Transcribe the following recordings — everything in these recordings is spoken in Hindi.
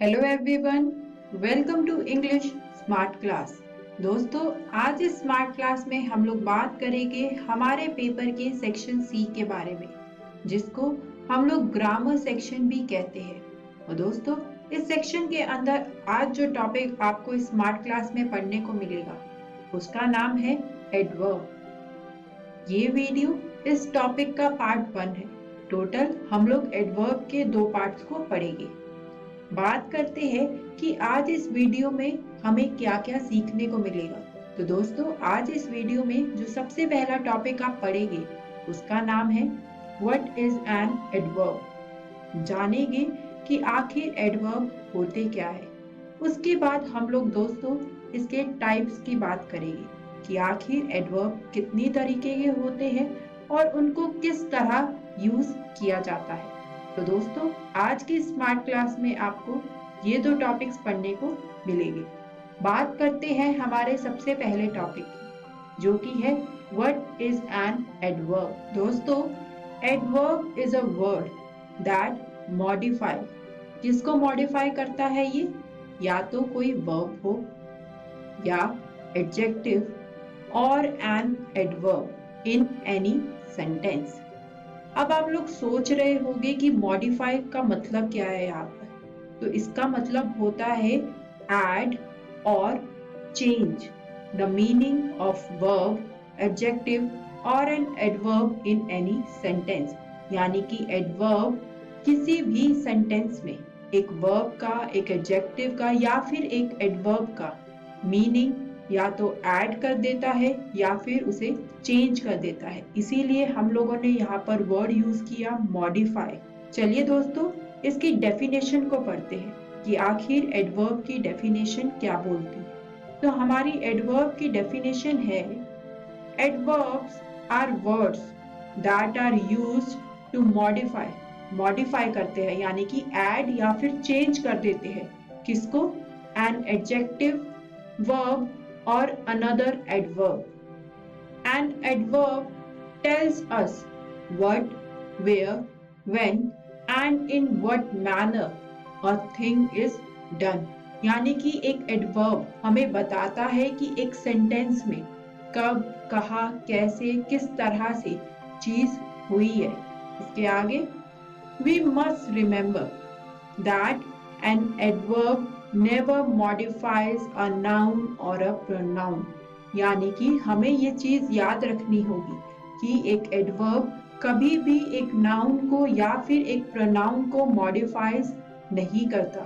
Hello everyone, welcome to English smart class. दोस्तों, आज इस स्मार्ट क्लास में हम लोग बात करेंगे हमारे पेपर के सेक्शन सी के बारे में, जिसको हम लोग ग्रामर सेक्शन भी कहते हैं। और दोस्तों, इस सेक्शन के अंदर आज जो टॉपिक आपको इस स्मार्ट क्लास में पढ़ने को मिलेगा उसका नाम है एडवर्ब। ये वीडियो इस टॉपिक का पार्ट 1 है। टोटल हम लोग एडवर्ब के 2 पार्ट्स को पढ़ेंगे। बात करते हैं कि आज इस वीडियो में हमें क्या-क्या सीखने को मिलेगा। तो दोस्तों, आज इस वीडियो में जो सबसे पहला टॉपिक आप पढ़ेंगे उसका नाम है व्हाट इज एन एडवर्ब। जानेंगे कि आखिर एडवर्ब होते क्या है। उसके बाद हम लोग दोस्तों इसके टाइप्स की बात करेंगे कि आखिर एडवर्ब कितनी तरीके के होते हैं और उनको किस तरह यूज किया जाता है। तो दोस्तों, आज की स्मार्ट क्लास में आपको ये 2 टॉपिक्स पढ़ने को मिलेंगे। बात करते हैं हमारे सबसे पहले टॉपिक की, जो कि है व्हाट इज एन एडवर्ब। दोस्तों, adverb is a word that modify. किसको मॉडिफाई करता है ये? या तो कोई वर्ब हो या एडजेक्टिव और an adverb in any sentence. अब आप लोग सोच रहे होंगे कि मॉडिफाई का मतलब क्या है यहाँ पर। तो इसका मतलब होता है ऐड और change the meaning of verb, adjective और an adverb in any sentence. यानी कि एडवर्ब किसी भी सेंटेंस में एक वर्ब का, एक एडजेक्टिव का या फिर एक एडवर्ब का मीनिंग या तो ऐड कर देता है या फिर उसे चेंज कर देता है। इसीलिए हम लोगों ने यहाँ पर वर्ड यूज किया मॉडिफाई। चलिए दोस्तों, इसकी डेफिनेशन को पढ़ते हैं कि आखिर एडवर्ब की डेफिनेशन क्या बोलती है। तो हमारी एडवर्ब की डेफिनेशन है adverbs are words that are used to modify. Modify करते हैं यानी कि ऐड या फिर चेंज कर देते हैं। किसको? An adjective, verb or another adverb. An adverb tells us what, where, when and in what manner a thing is done. यानी कि एक एडवर्ब हमें बताता है कि एक सेंटेंस में कब, कहाँ, कैसे, किस तरह से चीज हुई है। इसके आगे we must remember that an adverb never modifies a noun or a pronoun। यानी कि हमें ये चीज याद रखनी होगी कि एक एडवर्ब कभी भी एक नाउन को या फिर एक प्रोनाउन को मॉडिफाइज नहीं करता।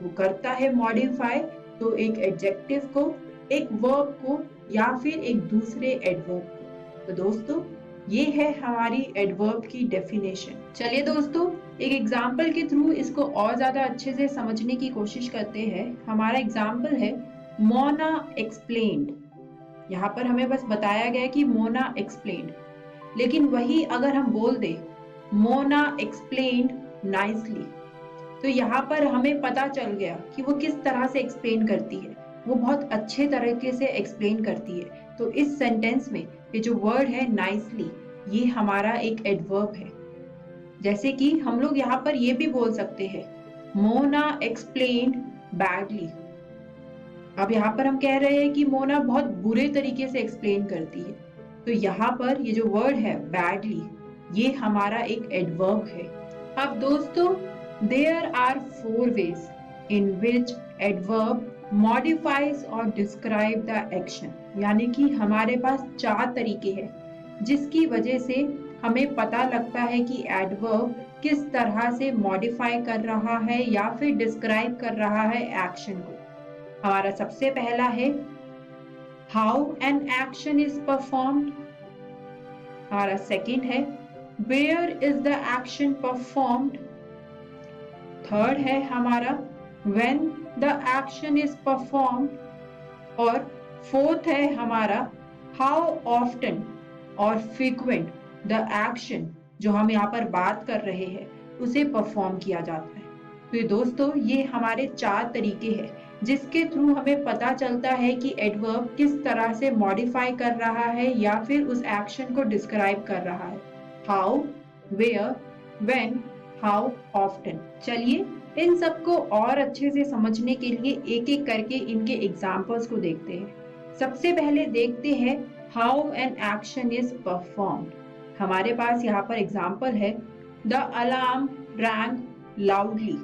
वो करता है मॉडिफाई तो एक एडजेक्टिव को, एक वर्ब को या फिर एक दूसरे एडवर्ब को। तो दोस्तों, ये है हमारी एडवर्ब की डेफिनेशन। चलिए दोस्तों, एक एग्जाम्पल के थ्रू इसको और ज्यादा अच्छे से समझने की कोशिश करते हैं। हमारा एग्जाम्पल है मोना एक्सप्लेन्ड। यहाँ पर हमें बस बताया गया कि मोना एक्सप्लेन्ड, लेकिन वही अगर हम बोल दे मोना एक्सप्लेन्ड नाइसली, तो यहाँ पर हमें पता चल गया कि वो किस तरह से एक्सप्लेन करती है। वो बहुत अच्छे तरीके से एक्सप्लेन करती है। तो इस सेंटेंस में ये जो वर्ड है नाइसली, ये हमारा एक एडवर्ब है। जैसे कि हम लोग यहाँ पर ये भी बोल सकते हैं मोना एक्सप्लेन्ड बैडली। अब यहाँ पर हम कह रहे हैं कि मोना बहुत बुरे तरीके से एक्सप्लेन करती है। तो यहाँ पर ये जो वर्ड है बैडली, ये हमारा एक एडवर्ब है। अब दोस्तों, there are 4 ways in which adverb modifies or describe the action। यानी कि हमारे पास 4 तरीके हैं जिसकी वजह से हमें पता लगता है कि एडवर्ब किस तरह से मॉडिफाई कर रहा है या फिर डिस्क्राइब कर रहा है एक्शन को। हमारा सबसे पहला है how an action is performed. हमारा सेकंड है where is the action performed. Third है हमारा when the action is performed. और फोर्थ है हमारा हाउ ऑफ्टन और फ्रीक्वेंट द एक्शन, जो हम यहाँ पर बात कर रहे हैं, उसे परफॉर्म किया जाता है। तो ये दोस्तों, ये हमारे 4 तरीके हैं जिसके थ्रू हमें पता चलता है कि एडवर्ब किस तरह से मॉडिफाई कर रहा है या फिर उस एक्शन को डिस्क्राइब कर रहा है। How, where, when, how often. चलिए इन सबको और अच्छे से समझने के लिए एक एक करके इनके एग्जाम्पल्स को देखते हैं। सबसे पहले देखते हैं how an action is performed. हमारे पास यहाँ पर एग्जाम्पल है, द अलार्म रैंग लाउडली।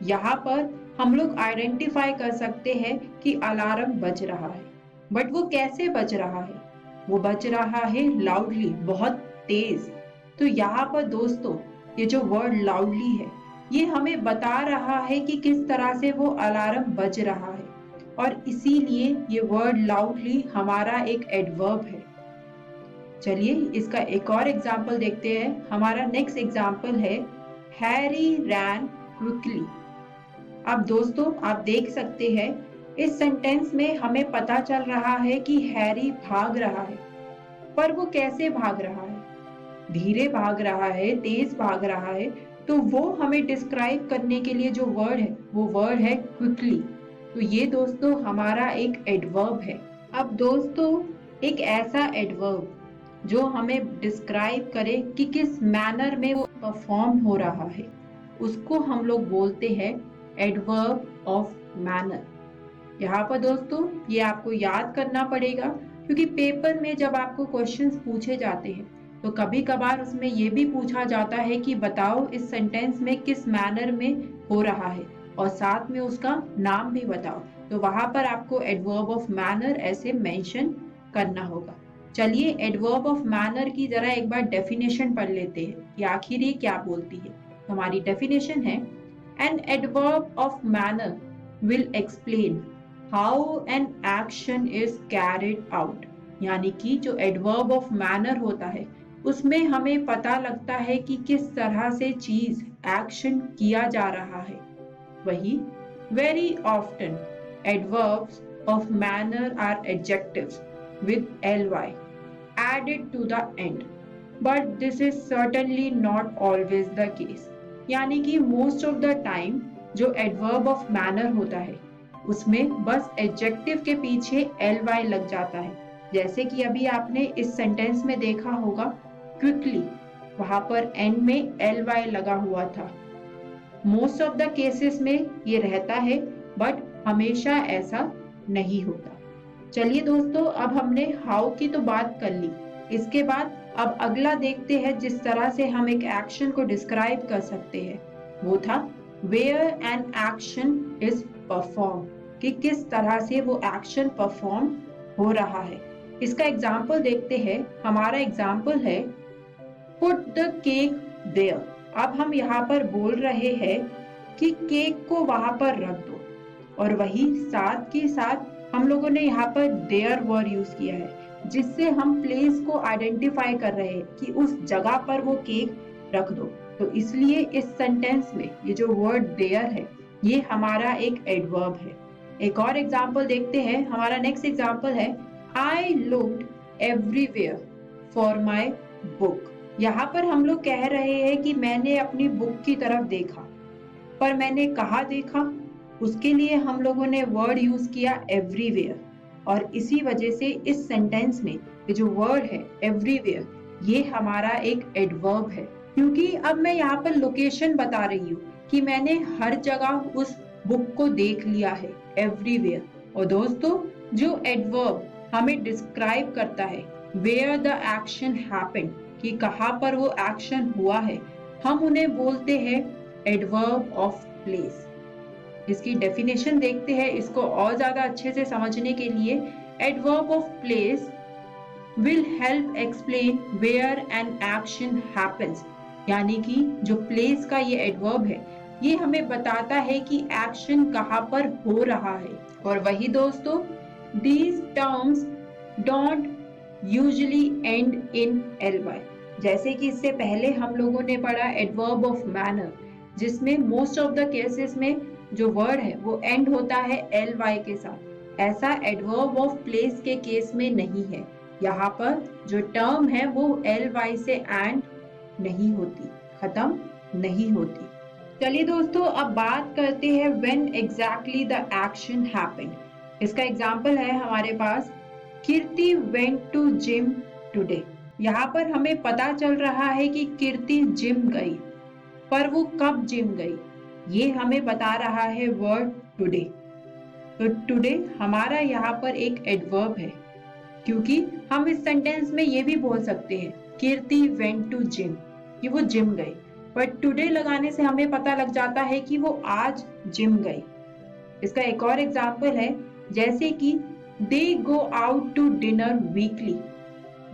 यहाँ पर हम लोग आइडेंटिफाई कर सकते हैं कि अलार्म बज रहा है, बट वो कैसे बज रहा है? वो बज रहा है लाउडली, बहुत तेज। तो यहाँ पर दोस्तों ये जो वर्ड लाउडली है, ये हमें बता रहा है कि किस तरह से वो अलार्म बज रहा है, और इसीलिए ये वर्ड लाउडली हमारा एक एडवर्ब है। चलिए इसका एक और एग्जाम्पल देखते हैं। हमारा नेक्स्ट एग्जाम्पल है, हैरी रैन क्विकली। अब दोस्तों आप देख सकते हैं इस सेंटेंस में हमें पता चल रहा है कि हैरी भाग रहा है, पर वो कैसे भाग रहा है? धीरे भाग रहा है, तेज भाग रहा है। तो वो हमें डिस्क्राइब करने के लिए जो वर्ड है वो वर्ड है क्विकली। तो ये दोस्तों हमारा एक एडवर्ब है। अब दोस्तों एक ऐसा एडवर्ब जो हमें डिस्क्राइब करे कि किस मैनर में वो परफॉर्म हो रहा है, उसको हम लोग बोलते हैं एडवर्ब ऑफ मैनर। यहाँ पर दोस्तों ये आपको याद करना पड़ेगा, क्योंकि पेपर में जब आपको क्वेश्चंस पूछे जाते हैं तो कभी कभार उसमें ये भी पूछा जाता है कि बताओ इस सेंटेंस में किस मैनर में हो रहा है, और साथ में उसका नाम भी बताओ। तो वहां पर आपको एडवर्ब ऑफ मैनर ऐसे मेंशन करना होगा। चलिए एडवर्ब ऑफ मैनर की जरा एक बार डेफिनेशन पढ़ लेते हैं कि आखिर ये क्या बोलती है। हमारी डेफिनेशन है, an adverb of manner will explain how an action is carried out। यानी कि जो adverb of manner होता है उसमें हमें पता लगता है कि किस तरह से चीज एक्शन किया जा रहा है। वही very often adverbs of manner are adjectives with ly added to the end, but this is certainly not always the case। यानी कि मोस्ट ऑफ द टाइम जो एडवर्ब ऑफ मैनर होता है उसमें बस एडजेक्टिव के पीछे एल वाई लग जाता है। जैसे कि अभी आपने इस सेंटेंस में देखा होगा क्विकली, वहां पर एंड में एल वाई लगा हुआ था। मोस्ट ऑफ द केसेस में ये रहता है, बट हमेशा ऐसा नहीं होता। चलिए दोस्तों अब हमने हाउ की तो बात कर ली, इसके बाद अब अगला देखते हैं जिस तरह से हम एक एक्शन को डिस्क्राइब कर सकते हैं, वो था where an action is perform, कि किस तरह से वो एक्शन परफॉर्म हो रहा है। इसका एग्जाम्पल देखते हैं। हमारा एग्जाम्पल है, पुट द केक देयर। अब हम यहाँ पर बोल रहे हैं कि केक को वहां पर रख दो, और वही साथ के साथ हम लोगों ने यहाँ पर देयर वर्ड यूज किया है, जिससे हम प्लेस को आइडेंटिफाई कर रहे हैं कि उस जगह पर वो केक रख दो। तो इसलिए इस सेंटेंस में ये जो वर्ड देयर है ये हमारा एक एडवर्ब है। एक और एग्जाम्पल देखते हैं। हमारा नेक्स्ट एग्जाम्पल है, I looked everywhere for my book. यहाँ पर हम लोग कह रहे हैं कि मैंने अपनी बुक की तरफ देखा, पर मैंने कहाँ देखा? उसके लिए हम लोगों ने वर्ड यूज किया एवरीवेयर, और इसी वजह से इस सेंटेंस में ये जो वर्ड है एवरीवेयर ये हमारा एक एडवर्ब है, क्योंकि अब मैं यहाँ पर लोकेशन बता रही हूँ कि मैंने हर जगह उस बुक को देख लिया है, एवरीवेयर। और दोस्तों जो एडवर्ब हमें डिस्क्राइब करता है वेयर द एक्शन हैपेंड, कि कहाँ पर वो एक्शन हुआ है, हम उन्हें बोलते हैं एडवर्ब ऑफ प्लेस। इसकी डेफिनेशन देखते हैं। इसको और ज्यादा अच्छे से समझने के लिए, adverb of place will help explain where an action happens. यानी कि जो प्लेस का ये एडवर्ब है ये हमें बताता है कि एक्शन कहाँ पर हो रहा है। और वही दोस्तों, these terms don't usually end in ly। जैसे कि इससे पहले हम लोगों ने पढ़ा एडवर्ब ऑफ मैनर, जिसमें मोस्ट ऑफ द केसेस में जो वर्ड है वो एंड होता है ly के साथ। ऐसा एडवर्ब ऑफ प्लेस के केस में नहीं है। यहाँ पर जो टर्म है वो ly से एंड नहीं होती, खत्म नहीं होती। चलिए दोस्तों अब बात करते हैं when exactly the action happened। इसका एग्जाम्पल है हमारे पास, कीर्ति went to gym today। यहाँ पर हमें पता चल रहा है कि कीर्ति जिम गई, पर वो कब जिम गई? ये हमें बता रहा है वर्ड टुडे। तो टुडे हमारा यहाँ पर एक एडवर्ब है, क्योंकि हम इस सेंटेंस में ये भी बोल सकते हैं कीर्ति वेंट टू जिम, कि वो जिम गई। पर टुडे लगाने से हमें पता लग जाता है कि वो आज जिम गई। इसका एक और एग्जाम्पल है, जैसे कि they go out to dinner weekly.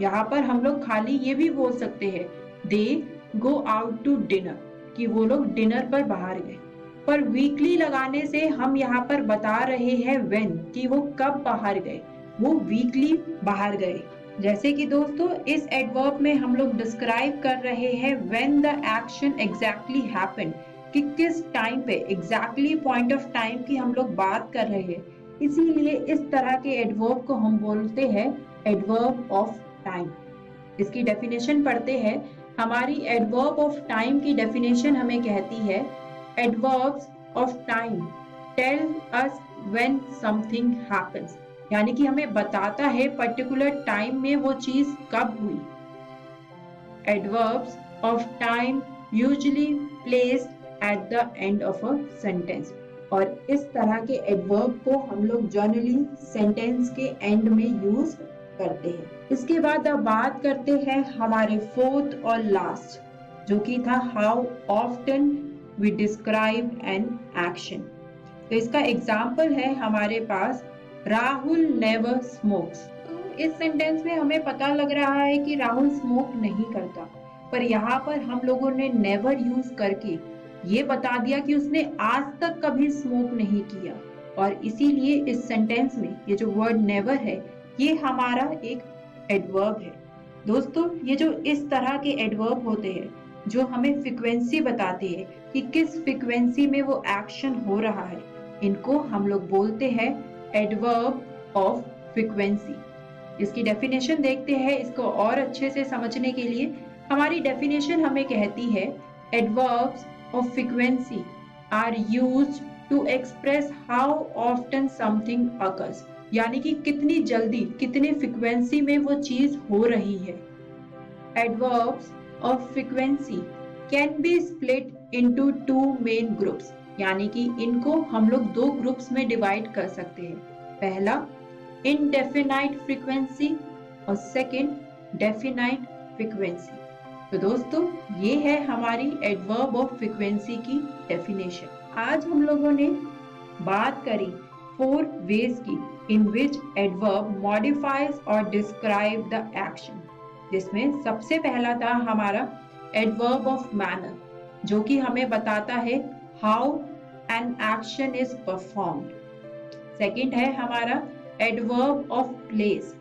यहाँ पर हम लोग खाली ये भी बोल सकते हैं दे गो आउट टू डिनर, कि वो लोग डिनर पर बाहर गए। पर वीकली लगाने से हम यहाँ पर बता रहे हैं व्हेन, कि वो कब बाहर गए, वो वीकली बाहर गए। जैसे कि दोस्तों इस एडवर्ब में हम लोग डिस्क्राइब कर रहे हैं when the action exactly happened, कि किस टाइम पे एग्जैक्टली पॉइंट ऑफ टाइम की हम लोग बात कर रहे हैं। इसीलिए इस तरह के एडवर्ब को हम बोलते हैं एडवर्ब ऑफ टाइम। इसकी डेफिनेशन पढ़ते हैं। हमारी एडवर्ब ऑफ टाइम की डेफिनेशन हमें कहती है adverbs of time tell us when something happens, यानी कि हमें बताता है पर्टिकुलर टाइम में वो चीज कब हुई। Adverbs of time usually placed at the end of a sentence, और इस तरह के एडवर्ब को हम लोग जनरली सेंटेंस के एंड में यूज करते हैं। इसके बाद अब बात करते हैं हमारे फोर्थ और लास्ट, जो कि था how often we describe an action. तो इसका एग्जाम्पल है हमारे पास राहुल नेवर स्मोक्स। तो इस सेंटेंस में हमें पता लग रहा है कि राहुल स्मोक नहीं करता, पर यहाँ पर हम लोगों ने नेवर यूज करके ये बता दिया कि उसने आज तक कभी स्मोक नहीं किया, और इसीलिए इस सेंटेंस में ये जो वर्ड नेवर है ये हमारा एक एडवर्ब है। दोस्तों ये जो इस तरह के एडवर्ब होते हैं जो हमें फ्रीक्वेंसी बताते हैं कि किस फ्रीक्वेंसी में वो एक्शन हो रहा है, इनको हम लोग बोलते हैं एडवर्ब ऑफ फ्रीक्वेंसी। इसकी डेफिनेशन देखते हैं। इसको और अच्छे से समझने के लिए हमारी डेफिनेशन हमें कहती है adverbs of frequency are used to express how often something occurs, यानी कि कितनी जल्दी कितने फ्रीक्वेंसी में वो चीज हो रही है। Adverbs of frequency can be split into two main groups, यानी कि इनको हम लोग दो ग्रुप्स में डिवाइड कर सकते हैं। पहला इनडेफिनाइट फ्रीक्वेंसी और सेकंड डेफिनाइट फ्रीक्वेंसी। तो दोस्तों ये है हमारी एडवर्ब ऑफ फ्रीक्वेंसी की डेफिनेशन। आज हम लोगों ने बात करी 4 ways की in which adverb modifies or describe the action, जिसमें सबसे पहला था हमारा adverb of manner, जो कि हमें बताता है how an action is performed। Second है हमारा adverb of place,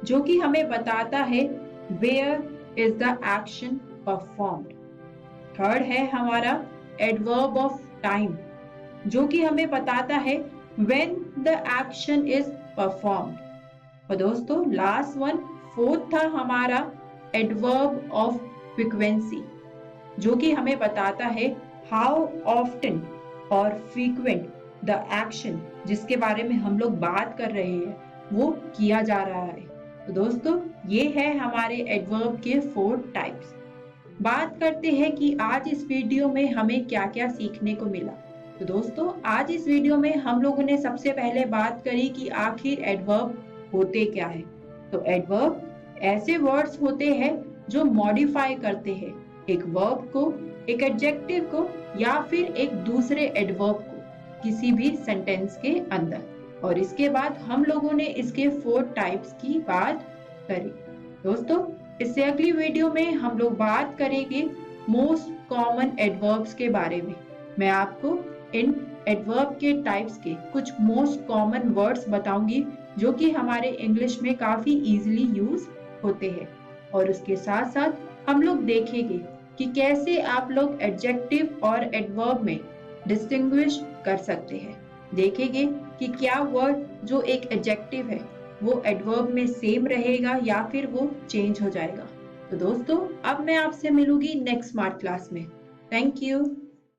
जो कि हमें बताता है where is the action performed। Third है हमारा adverb of time, जो कि हमें बताता है when the action is performed। और दोस्तों लास्ट वन फोर्थ था हमारा adverb of frequency, जो कि हमें बताता है how often और frequent the action जिसके बारे में हम लोग बात कर रहे हैं वो किया जा रहा है। तो दोस्तों ये है हमारे adverb के 4 टाइप्स। बात करते हैं कि आज इस वीडियो में हमें क्या क्या सीखने को मिला। तो दोस्तों आज इस वीडियो में हम लोगों ने सबसे पहले बात करी कि आखिर एडवर्ब होते क्या है। तो एडवर्ब ऐसे वर्ड्स होते हैं जो मॉडिफाई करते हैं एक वर्ब को, एक एडजेक्टिव को या फिर एक दूसरे एडवर्ब को किसी भी सेंटेंस के अंदर। और इसके बाद हम लोगों ने इसके 4 टाइप्स की बात करी। दोस्तों इससे अगली वीडियो में हम लोग बात करेंगे मोस्ट कॉमन एडवर्ब्स के बारे में। मैं आपको इन एडवर्ब के टाइप्स के कुछ मोस्ट कॉमन वर्ड्स बताऊंगी जो कि हमारे इंग्लिश में काफी इजीली यूज होते हैं, और उसके साथ साथ हम लोग देखेंगे कि कैसे आप लोग एडजेक्टिव और एडवर्ब में डिस्टिंग्विश कर सकते हैं। देखेंगे कि क्या वर्ड जो एक एडजेक्टिव है वो एडवर्ब में सेम रहेगा या फिर वो चेंज हो जाएगा। तो दोस्तों अब मैं आपसे मिलूंगी नेक्स्ट स्मार्ट क्लास में। Thank you.